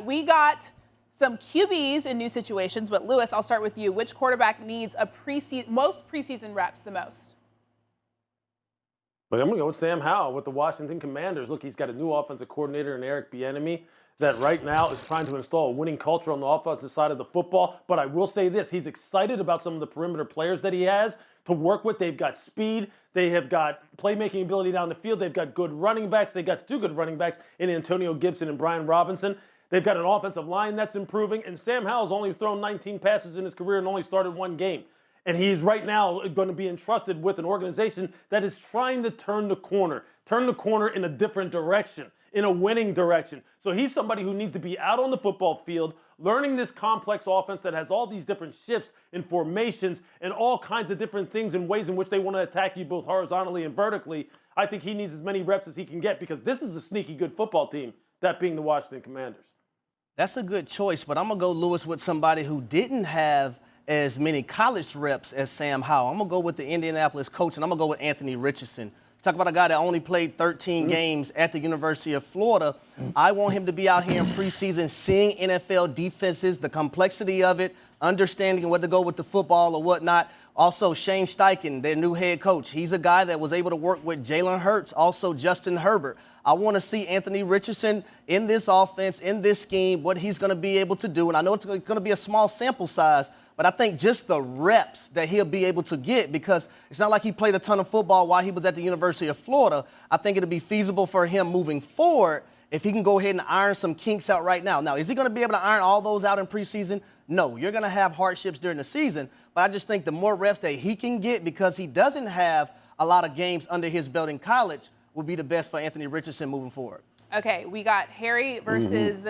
We got some QBs in new situations, but Lewis, I'll start with you. Which quarterback needs most preseason reps the most? But I'm going to go with Sam Howell with the Washington Commanders. Look, he's got a new offensive coordinator in Eric Bieniemy that right now is trying to install a winning culture on the offensive side of the football. But I will say this, he's excited about some of the perimeter players that he has to work with. They've got speed. They have got playmaking ability down the field. They've got good running backs. They've got two good running backs in Antonio Gibson and Brian Robinson. They've got an offensive line that's improving. And Sam Howell's only thrown 19 passes in his career and only started one game. And he's right now going to be entrusted with an organization that is trying to turn the corner in a different direction, in a winning direction. So he's somebody who needs to be out on the football field, learning this complex offense that has all these different shifts and formations and all kinds of different things and ways in which they want to attack you both horizontally and vertically. I think he needs as many reps as he can get because this is a sneaky good football team, that being the Washington Commanders. That's a good choice, but I'm going to go, Lewis, with somebody who didn't have as many college reps as Sam Howell. I'm going to go with the Indianapolis coach, and I'm going to go with Anthony Richardson. Talk about a guy that only played 13 games at the University of Florida. I want him to be out here in preseason seeing NFL defenses, the complexity of it, understanding whether to go with the football or whatnot. Also, Shane Steichen, their new head coach, he's a guy that was able to work with Jalen Hurts, also Justin Herbert. I want to see Anthony Richardson in this offense, in this scheme, what he's going to be able to do. And I know it's going to be a small sample size, but I think just the reps that he'll be able to get, because it's not like he played a ton of football while he was at the University of Florida. I think it'll be feasible for him moving forward if he can go ahead and iron some kinks out right now. Now, is he going to be able to iron all those out in preseason? No, you're going to have hardships during the season, but I just think the more reps that he can get because he doesn't have a lot of games under his belt in college will be the best for Anthony Richardson moving forward. Okay, we got Harry versus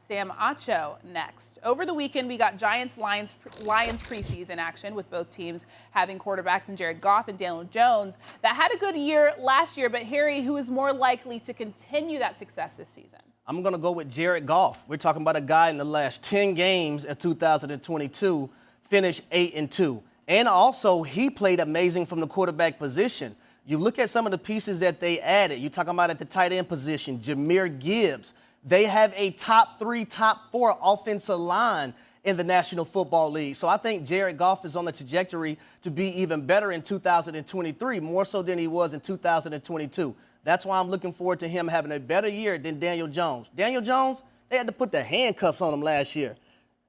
Sam Acho next. Over the weekend, we got Giants-Lions preseason action with both teams having quarterbacks in Jared Goff and Daniel Jones that had a good year last year, but Harry, who is more likely to continue that success this season? I'm going to go with Jared Goff. We're talking about a guy in the last 10 games in 2022 finished 8-2. And also, he played amazing from the quarterback position. You look at some of the pieces that they added. You're talking about at the tight end position, Jahmyr Gibbs. They have a top 3, top 4 offensive line in the National Football League. So I think Jared Goff is on the trajectory to be even better in 2023, more so than he was in 2022. That's why I'm looking forward to him having a better year than Daniel Jones. Daniel Jones, they had to put the handcuffs on him last year.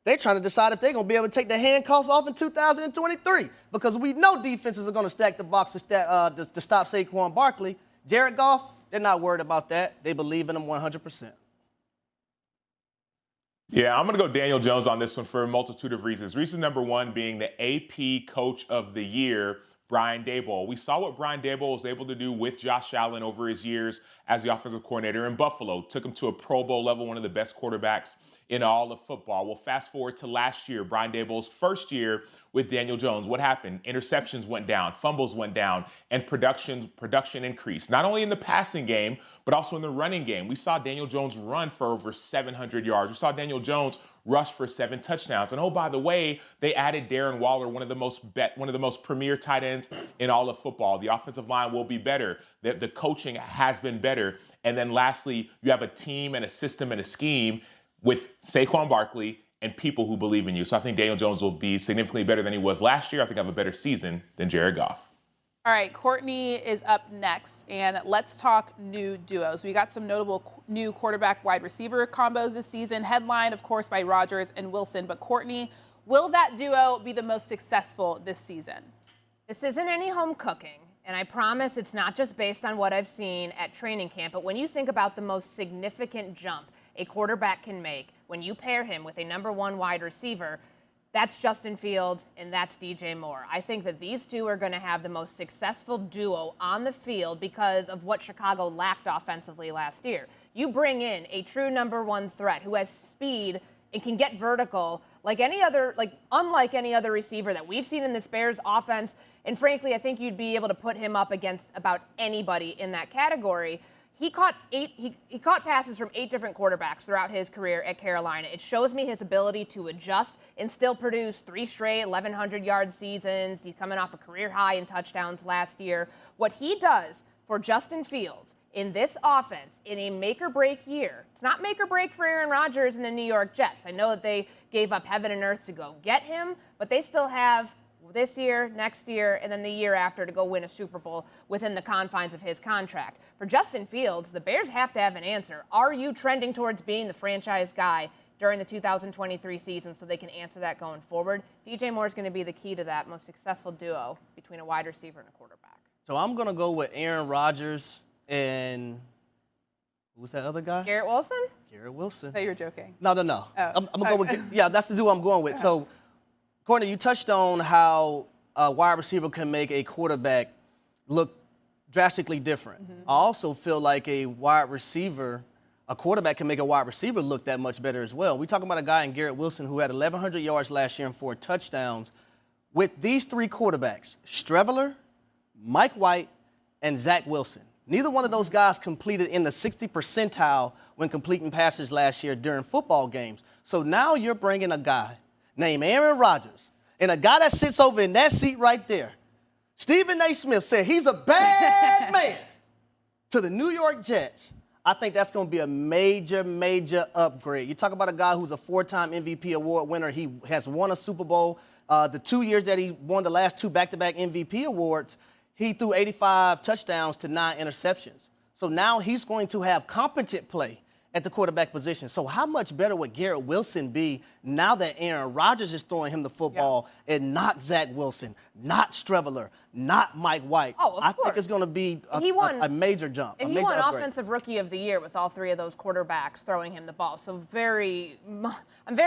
They're trying to decide if they're going to be able to take the handcuffs off in 2023 because we know defenses are going to stack the box to stop Saquon Barkley. Jared Goff, they're not worried about that. They believe in him 100%. Yeah, I'm going to go Daniel Jones on this one for a multitude of reasons. Reason number one being the AP Coach of the Year, Brian Daboll. We saw what Brian Daboll was able to do with Josh Allen over his years as the offensive coordinator in Buffalo. Took him to a Pro Bowl level, one of the best quarterbacks in all of football. Well, fast forward to last year, Brian Daboll's first year with Daniel Jones. What happened? Interceptions went down, fumbles went down, and production increased. Not only in the passing game, but also in the running game. We saw Daniel Jones run for over 700 yards. We saw Daniel Jones rush for 7 touchdowns. And oh, by the way, they added Darren Waller, one of the most premier tight ends in all of football. The offensive line will be better. The coaching has been better. And then lastly, you have a team and a system and a scheme with Saquon Barkley and people who believe in you. So I think Daniel Jones will be significantly better than he was last year. I think I have a better season than Jared Goff. All right, Courtney is up next, and let's talk new duos. We got some notable new quarterback-wide receiver combos this season, headlined, of course, by Rodgers and Wilson. But Courtney, will that duo be the most successful this season? This isn't any home cooking, and I promise it's not just based on what I've seen at training camp, but when you think about the most significant jump a quarterback can make when you pair him with a number 1 wide receiver, that's Justin Fields and that's DJ Moore. I think that these two are going to have the most successful duo on the field because of what Chicago lacked offensively last year. You bring in a true number 1 threat who has speed and can get vertical unlike any other receiver that we've seen in this Bears offense. And frankly, I think you'd be able to put him up against about anybody in that category. He caught passes from 8 different quarterbacks throughout his career at Carolina. It shows me his ability to adjust and still produce 3 straight 1,100-yard seasons. He's coming off a career high in touchdowns last year. What he does for Justin Fields in this offense in a make-or-break year. It's not make-or-break for Aaron Rodgers and the New York Jets. I know that they gave up heaven and earth to go get him, but they still have this year, next year, and then the year after to go win a Super Bowl within the confines of his contract. For Justin Fields, the Bears have to have an answer. Are you trending towards being the franchise guy during the 2023 season so they can answer that going forward? DJ Moore is going to be the key to that most successful duo between a wide receiver and a quarterback. So I'm going to go with Aaron Rodgers and who's that other guy? Garrett Wilson? Garrett Wilson. I thought you were joking. No. Oh. I'm going to go with, yeah, that's the dude I'm going with. So, Courtney, you touched on how a wide receiver can make a quarterback look drastically different. I also feel like a quarterback can make a wide receiver look that much better as well. We're talking about a guy in Garrett Wilson who had 1,100 yards last year and 4 touchdowns. With these 3 quarterbacks, Streveler, Mike White, and Zach Wilson, neither one of those guys completed in the 60th percentile when completing passes last year during football games. So now you're bringing a guy named Aaron Rodgers and a guy that sits over in that seat right there. Stephen A. Smith said he's a bad man to the New York Jets. I think that's going to be a major, major upgrade. You talk about a guy who's a 4-time MVP award winner. He has won a Super Bowl. The 2 years that he won the last 2 back-to-back MVP awards, he threw 85 touchdowns to 9 interceptions. So now he's going to have competent play at the quarterback position. So how much better would Garrett Wilson be now that Aaron Rodgers is throwing him the football and not Zach Wilson, not Streveler, not Mike White? Oh, of I course. think it's going to be a major jump. And he won Offensive Rookie of the Year with all 3 of those quarterbacks throwing him the ball. So I'm very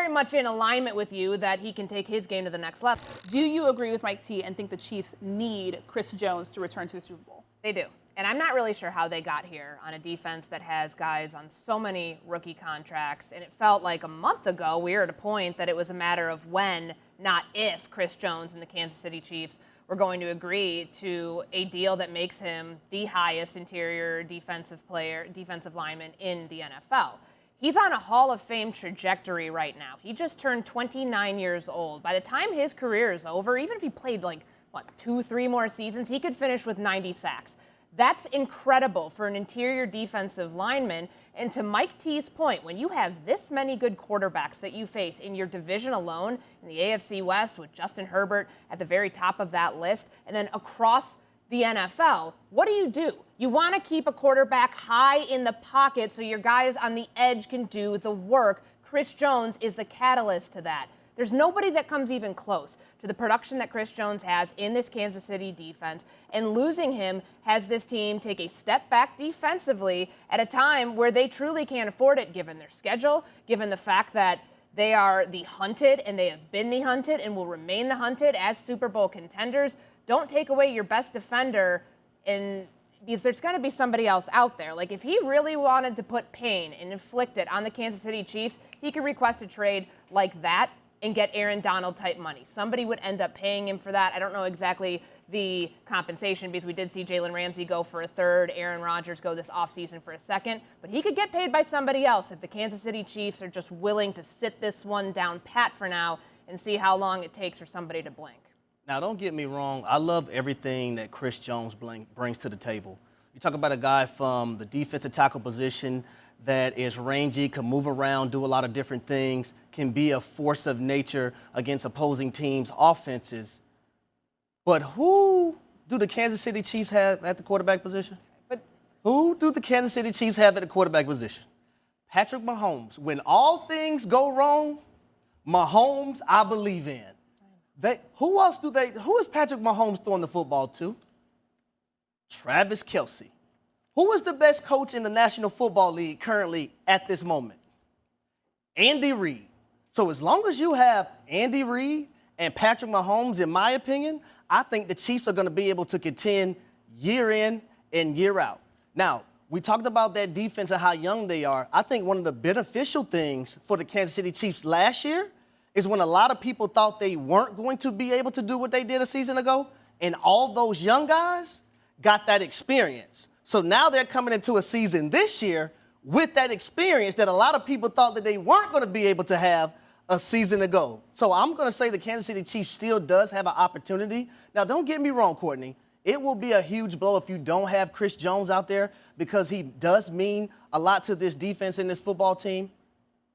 much in alignment with you that he can take his game to the next level. Do you agree with Mike T and think the Chiefs need Chris Jones to return to the Super Bowl? They do. And I'm not really sure how they got here on a defense that has guys on so many rookie contracts. And it felt like a month ago we were at a point that it was a matter of when, not if, Chris Jones and the Kansas City Chiefs were going to agree to a deal that makes him the highest interior defensive lineman in the NFL. He's on a Hall of Fame trajectory right now. He just turned 29 years old. By the time his career is over, even if he played 2-3 more seasons, he could finish with 90 sacks. That's incredible for an interior defensive lineman. And to Mike T's point, when you have this many good quarterbacks that you face in your division alone, in the AFC West with Justin Herbert at the very top of that list, and then across the NFL, what do? You want to keep a quarterback high in the pocket so your guys on the edge can do the work. Chris Jones is the catalyst to that. There's nobody that comes even close to the production that Chris Jones has in this Kansas City defense, and losing him has this team take a step back defensively at a time where they truly can't afford it, given their schedule, given the fact that they are the hunted, and they have been the hunted and will remain the hunted as Super Bowl contenders. Don't take away your best defender, because there's going to be somebody else out there. Like, if he really wanted to put pain and inflict it on the Kansas City Chiefs, he could request a trade like that and get Aaron Donald type money. Somebody would end up paying him for that. I don't know exactly the compensation, because we did see Jalen Ramsey go for a 3rd, Aaron Rodgers go this offseason for a 2nd, but he could get paid by somebody else if the Kansas City Chiefs are just willing to sit this one down pat for now and see how long it takes for somebody to blink. Now, don't get me wrong. I love everything that Chris Jones brings to the table. You talk about a guy from the defensive tackle position that is rangy, can move around, do a lot of different things, can be a force of nature against opposing teams' offenses. But who do the Kansas City Chiefs have at the quarterback position? Who do the Kansas City Chiefs have at the quarterback position? Patrick Mahomes. When all things go wrong, Mahomes, I believe in. Who is Patrick Mahomes throwing the football to? Travis Kelce. Who is the best coach in the National Football League currently at this moment? Andy Reid. So as long as you have Andy Reid and Patrick Mahomes, in my opinion, I think the Chiefs are going to be able to contend year in and year out. Now, we talked about that defense and how young they are. I think one of the beneficial things for the Kansas City Chiefs last year is when a lot of people thought they weren't going to be able to do what they did a season ago, and all those young guys got that experience. So now they're coming into a season this year with that experience that a lot of people thought that they weren't going to be able to have a season ago. So I'm going to say the Kansas City Chiefs still does have an opportunity. Now, don't get me wrong, Courtney. It will be a huge blow if you don't have Chris Jones out there because he does mean a lot to this defense and this football team.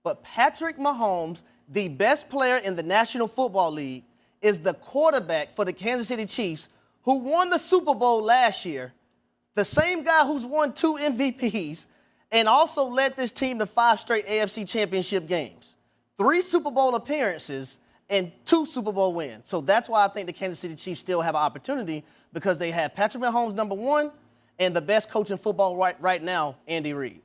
But Patrick Mahomes, the best player in the National Football League, is the quarterback for the Kansas City Chiefs who won the Super Bowl last year, the same guy who's won 2 MVPs and also led this team to 5 straight AFC Championship games, 3 Super Bowl appearances, and 2 Super Bowl wins. So that's why I think the Kansas City Chiefs still have an opportunity because they have Patrick Mahomes, number 1, and the best coach in football right now, Andy Reid.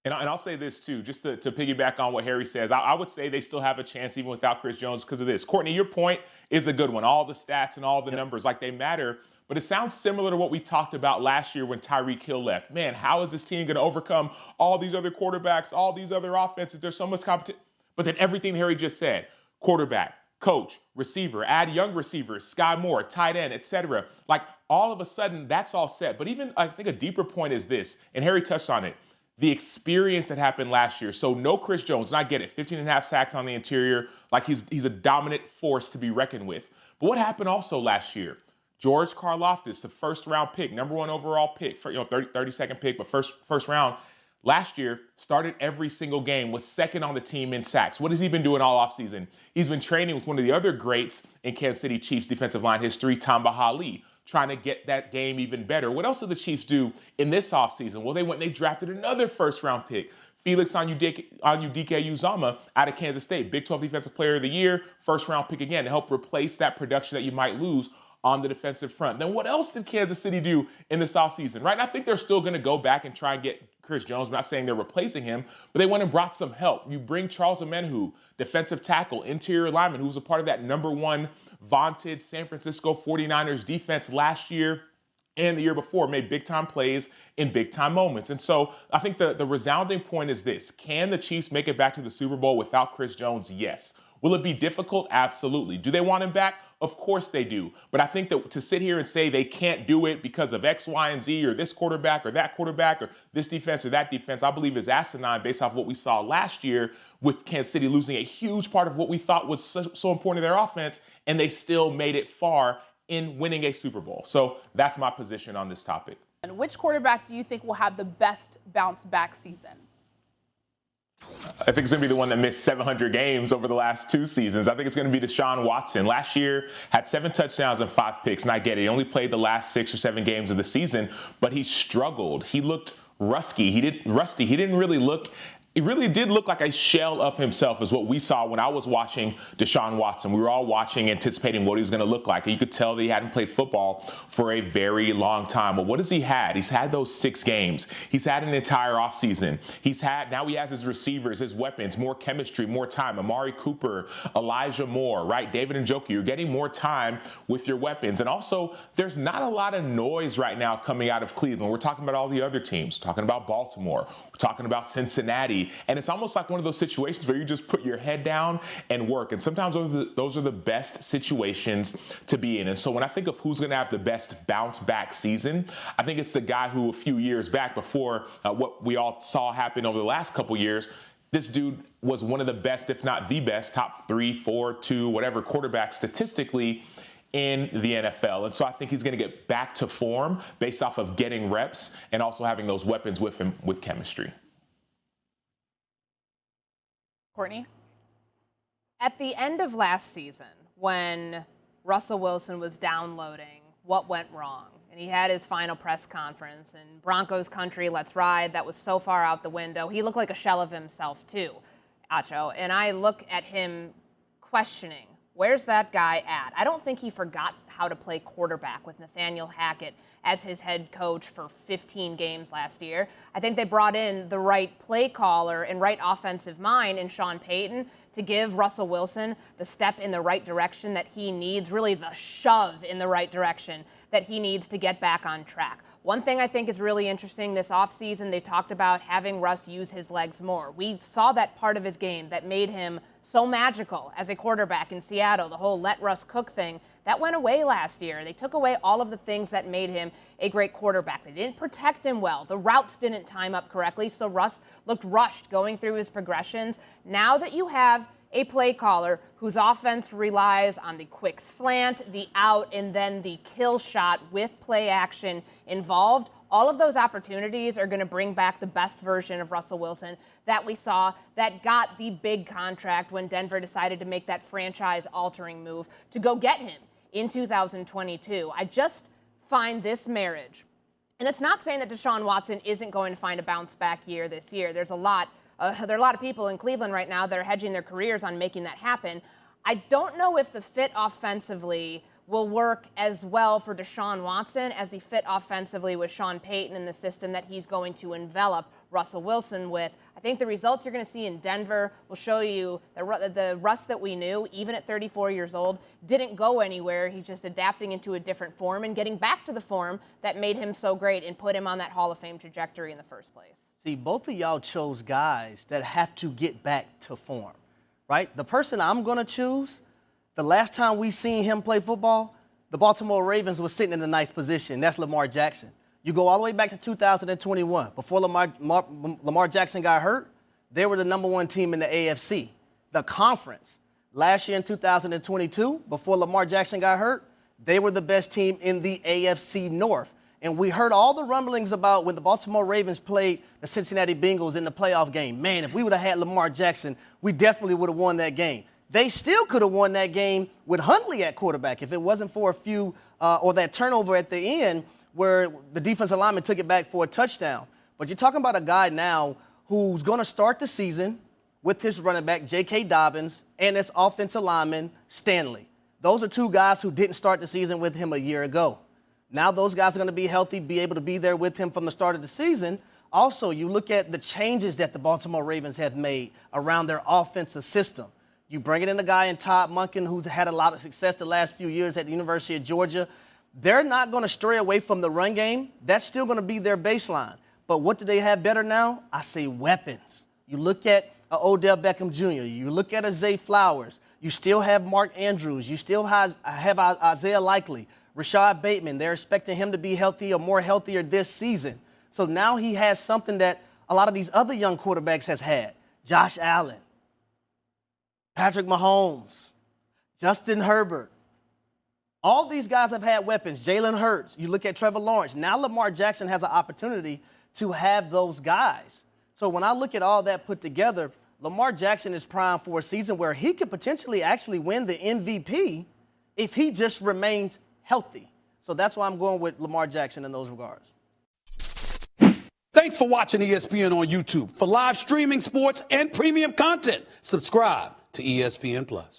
And I'll say this, too, just to piggyback on what Harry says. I would say they still have a chance even without Chris Jones because of this. Courtney, your point is a good one. All the stats and all the numbers, like they matter. But it sounds similar to what we talked about last year when Tyreek Hill left. Man, how is this team going to overcome all these other quarterbacks, all these other offenses? There's so much competition. But then everything Harry just said, quarterback, coach, receiver, add young receivers, Sky Moore, tight end, etc. Like all of a sudden, that's all set. But even I think a deeper point is this, and Harry touched on it. The experience that happened last year. So no Chris Jones, and I get it, 15.5 sacks on the interior, like he's a dominant force to be reckoned with. But what happened also last year? George Karlaftis, the first-round pick, number 1 overall pick, for 32nd pick, but first round, last year started every single game, was second on the team in sacks. What has he been doing all offseason? He's been training with one of the other greats in Kansas City Chiefs defensive line history, Tamba Hali, trying to get that game even better. What else did the Chiefs do in this offseason? Well, they went and they drafted another first-round pick, Felix Anudike-Uzomah out of Kansas State, Big 12 Defensive Player of the Year, first-round pick again to help replace that production that you might lose on the defensive front. Then what else did Kansas City do in this offseason, right? And I think they're still going to go back and try and get Chris Jones. I'm not saying they're replacing him, but they went and brought some help. You bring Charles Omenihu, defensive tackle, interior lineman, who was a part of that number 1 vaunted San Francisco 49ers defense last year and the year before, made big-time plays in big-time moments. And so I think the resounding point is this. Can the Chiefs make it back to the Super Bowl without Chris Jones? Yes. Will it be difficult? Absolutely. Do they want him back? Of course they do. But I think that to sit here and say they can't do it because of X, Y, and Z, or this quarterback or that quarterback or this defense or that defense, I believe is asinine based off what we saw last year with Kansas City losing a huge part of what we thought was so important to their offense, and they still made it far in winning a Super Bowl. So that's my position on this topic. And which quarterback do you think will have the best bounce back season? I think it's going to be the one that missed 700 games over the last 2 seasons. I think it's going to be Deshaun Watson. Last year, had 7 touchdowns and 5 picks. And I get it. He only played the last 6 or 7 games of the season, but he struggled. He looked rusty. He really did look like a shell of himself is what we saw when I was watching Deshaun Watson. We were all watching, anticipating what he was going to look like. And you could tell that he hadn't played football for a very long time. But what has he had? He's had those 6 games. He's had an entire offseason. Now he has his receivers, his weapons, more chemistry, more time. Amari Cooper, Elijah Moore, right? David Njoku, you're getting more time with your weapons. And also, there's not a lot of noise right now coming out of Cleveland. We're talking about all the other teams. We're talking about Baltimore. We're talking about Cincinnati. And it's almost like one of those situations where you just put your head down and work. And sometimes those are the best situations to be in. And so when I think of who's going to have the best bounce back season, I think it's the guy who a few years back before what we all saw happen over the last couple years, this dude was one of the best, if not the best, top 3, 4, 2, whatever quarterback statistically in the NFL. And so I think he's going to get back to form based off of getting reps and also having those weapons with him with chemistry. Courtney? At the end of last season, when Russell Wilson was downloading what went wrong, and he had his final press conference, and Broncos country, let's ride, that was so far out the window. He looked like a shell of himself too, Acho. And I look at him questioning, where's that guy at? I don't think he forgot how to play quarterback with Nathaniel Hackett as his head coach for 15 games last year. I think they brought in the right play caller and right offensive mind in Sean Payton to give Russell Wilson the step in the right direction that he needs, really the shove in the right direction that he needs to get back on track. One thing I think is really interesting this offseason, they talked about having Russ use his legs more. We saw that part of his game that made him so magical as a quarterback in Seattle, the whole let Russ cook thing That went away last year. They took away all of the things that made him a great quarterback. They didn't protect him well. The routes didn't time up correctly, so Russ looked rushed going through his progressions. Now that you have a play caller whose offense relies on the quick slant, the out, and then the kill shot with play action involved, all of those opportunities are going to bring back the best version of Russell Wilson that we saw that got the big contract when Denver decided to make that franchise-altering move to go get him in 2022. I just find this marriage, and it's not saying that Deshaun Watson isn't going to find a bounce-back year this year. There are a lot of people in Cleveland right now that are hedging their careers on making that happen. I don't know if the fit offensively will work as well for Deshaun Watson as the fit offensively with Sean Payton and the system that he's going to envelop Russell Wilson with. I think the results you're going to see in Denver will show you the Russ that we knew, even at 34 years old, didn't go anywhere. He's just adapting into a different form and getting back to the form that made him so great and put him on that Hall of Fame trajectory in the first place. See, both of y'all chose guys that have to get back to form, right? The person I'm going to choose, the last time we seen him play football, the Baltimore Ravens was sitting in a nice position. That's Lamar Jackson. You go all the way back to 2021. Before Lamar Jackson got hurt, they were the number one team in the AFC. The conference, last year in 2022, before Lamar Jackson got hurt, they were the best team in the AFC North. And we heard all the rumblings about when the Baltimore Ravens played the Cincinnati Bengals in the playoff game. Man, if we would have had Lamar Jackson, we definitely would have won that game. They still could have won that game with Huntley at quarterback if it wasn't for a few or that turnover at the end where the defensive lineman took it back for a touchdown. But you're talking about a guy now who's going to start the season with his running back, J.K. Dobbins, and his offensive lineman, Stanley. Those are two guys who didn't start the season with him a year ago. Now those guys are going to be healthy, be able to be there with him from the start of the season. Also, you look at the changes that the Baltimore Ravens have made around their offensive system. You bring in a guy in Todd Monken who's had a lot of success the last few years at the University of Georgia. They're not going to stray away from the run game. That's still going to be their baseline. But what do they have better now? I say weapons. You look at Odell Beckham Jr. You look at Zay Flowers. You still have Mark Andrews. You still have Isaiah Likely. Rashad Bateman, they're expecting him to be healthy or more healthier this season. So now he has something that a lot of these other young quarterbacks has had. Josh Allen, Patrick Mahomes, Justin Herbert. All these guys have had weapons. Jalen Hurts. You look at Trevor Lawrence. Now Lamar Jackson has an opportunity to have those guys. So when I look at all that put together, Lamar Jackson is primed for a season where he could potentially actually win the MVP if he just remains healthy. So that's why I'm going with Lamar Jackson in those regards. Thanks for watching ESPN on YouTube. For live streaming, sports, and premium content, subscribe to ESPN+.